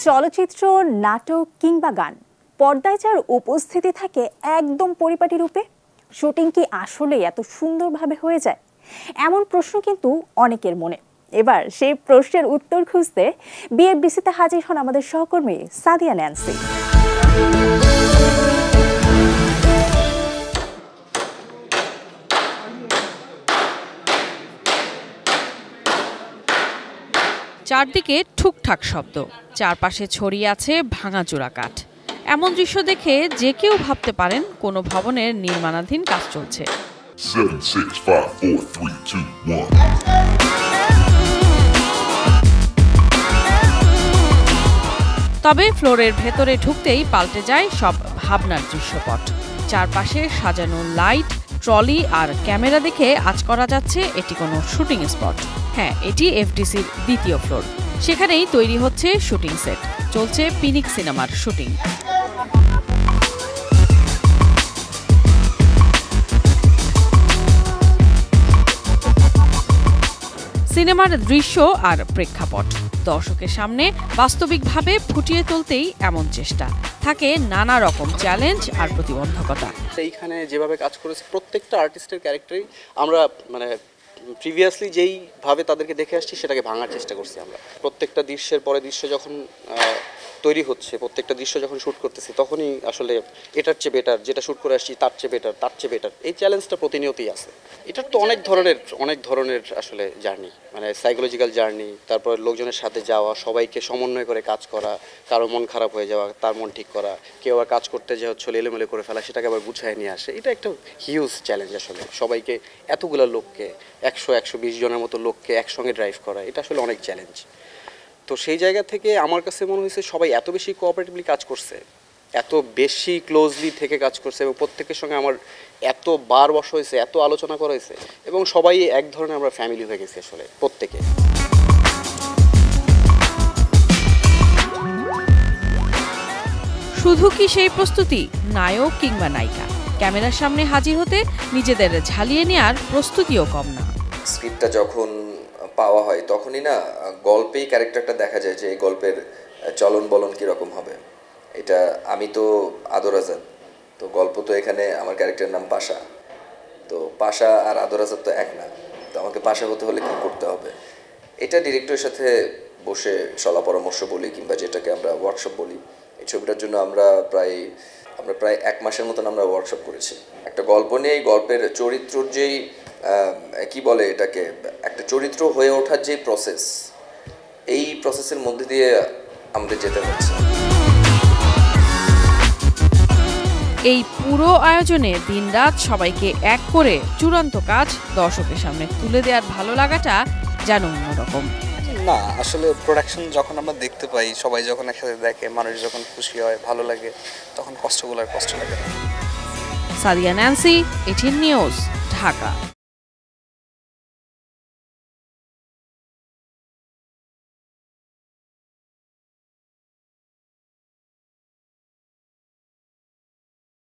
চলচ্চিত্র, নাটক কিংবা গান পর্দায় যার উপস্থিতি থাকে একদম পরিপাটি রূপে, শুটিং কি আসলে এত সুন্দরভাবে হয়ে যায়? এমন প্রশ্ন কিন্তু অনেকের মনে। এবার সেই প্রশ্নের উত্তর খুঁজতে বিএফডিসিতে হাজির হন আমাদের সহকর্মী সাদিয়া ন্যান্সি। চারদিকে ঠুকঠাক শব্দ, চারপাশে ছড়িয়ে আছে ভাঙাচোরা কাঠ। এমন দৃশ্য দেখে যে কেউ ভাবতে পারেন কোনো ভবনের নির্মাণাধীন কাজ চলছে। 7, 6, 5, 4, 3, 2, 1. তবে ফ্লোরের ভেতরে ঢুকতেই পাল্টে যায় সব ভাবনার দৃশ্যপট। চারপাশে সাজানো লাইট, ট্রলি আর ক্যামেরা দেখে আঁচ করা যাচ্ছে এটি কোনো শুটিং স্পট। হ্যাঁ, এটি এফডিসির দ্বিতীয় ফ্লোর। সেখানেই তৈরি হচ্ছে শুটিং সেট, চলছে পিনিক সিনেমার শুটিং। সিনেমার দৃশ্য আর প্রেক্ষাপট দর্শকের সামনে বাস্তবিকভাবে ফুটিয়ে তুলতেই এমন চেষ্টা থাকে, নানা রকম চ্যালেঞ্জ আর প্রতিবন্ধকতা। এইখানে যেভাবে কাজ করেছে প্রত্যেকটা আর্টিস্টের ক্যারেক্টারই আমরা প্রিভিয়াসলি যেইভাবে তাদেরকে দেখে আসছি সেটাকে ভাঙার চেষ্টা করছি আমরা। প্রত্যেকটা দৃশ্যের পরে দৃশ্য যখন তৈরি হচ্ছে, প্রত্যেকটা দৃশ্য যখন শ্যুট করতেছি তখনই আসলে এটার চেয়ে বেটার, যেটা শ্যুট করে আসছি তার চেয়ে বেটার এই চ্যালেঞ্জটা প্রতিনিয়তই আছে। এটার তো অনেক ধরনের আসলে জার্নি, সাইকোলজিক্যাল জার্নি, তারপর লোকজনের সাথে যাওয়া, সবাইকে সমন্বয় করে কাজ করা, কারো মন খারাপ হয়ে যাওয়া তার মন ঠিক করা, কেউ আর কাজ করতে যে হচ্ছে এলোমেলো করে ফেলা সেটাকে আবার গুছায় নিয়ে আসে। এটা একটা হিউজ চ্যালেঞ্জ আসলে। সবাইকে এতগুলো লোককে 100-120 জনের মতো লোককে একসঙ্গে ড্রাইভ করা, এটা আসলে অনেক চ্যালেঞ্জ। তো সেই জায়গা থেকে আমার কাছে মনে হয়েছে সবাই এত বেশি কোঅপারেটিভলি কাজ করছে, এত বেশি ক্লোজলি থেকে কাজ করছে এবং প্রত্যেকের সঙ্গে আমার এতবার বসা হয়েছে, এত আলোচনা করা হয়েছে এবং সবাই এক ধরনের আমরা ফ্যামিলি হয়ে গেছি আসলে প্রত্যেকে। শুধু কি সেই প্রস্তুতি? নায়ক কিংবা নায়িকা ক্যামেরার সামনে হাজির হতে নিজেদের ঝালিয়ে নেওয়ার প্রস্তুতিও কম না। স্ক্রিপ্টটা যখন পাওয়া হয় তখনই না গল্পেই ক্যারেক্টারটা দেখা যায় যে এই গল্পের চলন বলন কীরকম হবে। এটা আমি তো আদর আজাদ, তো গল্প তো এখানে আমার ক্যারেক্টারের নাম পাশা, তো পাশা আর আদর আজাদ তো এক না, তো আমাকে পাশা হতে হলে কী করতে হবে এটা ডিরেক্টরের সাথে বসে সলা পরামর্শ বলি কিংবা যেটাকে আমরা ওয়ার্কশপ বলি। এই ছবিটার জন্য আমরা প্রায় 1 মাসের মতন আমরা ওয়ার্কশপ করেছি। একটা গল্প নিয়ে এই গল্পের চরিত্রর যেই কি বলে এটাকে, একটা চরিত্র হয়ে ওঠার যে প্রসেস, এই প্রসেসের মধ্যে দিয়ে আমাদের যেতে হচ্ছে। এই পুরো আয়োজনে দিনরাত সবাইকে এক করে চূড়ান্ত কাজ দর্শকের সামনে তুলে দেওয়ার ভালো লাগাটা যেন অন্যরকম। না, আসলে প্রোডাকশন যখন আমরা দেখতে পাই, সবাই যখন একসাথে দেখে, মানুষ যখন খুশি হয়, ভালো লাগে, তখন কষ্ট লাগে না। Sadia Nancy, ATN news, Dhaka.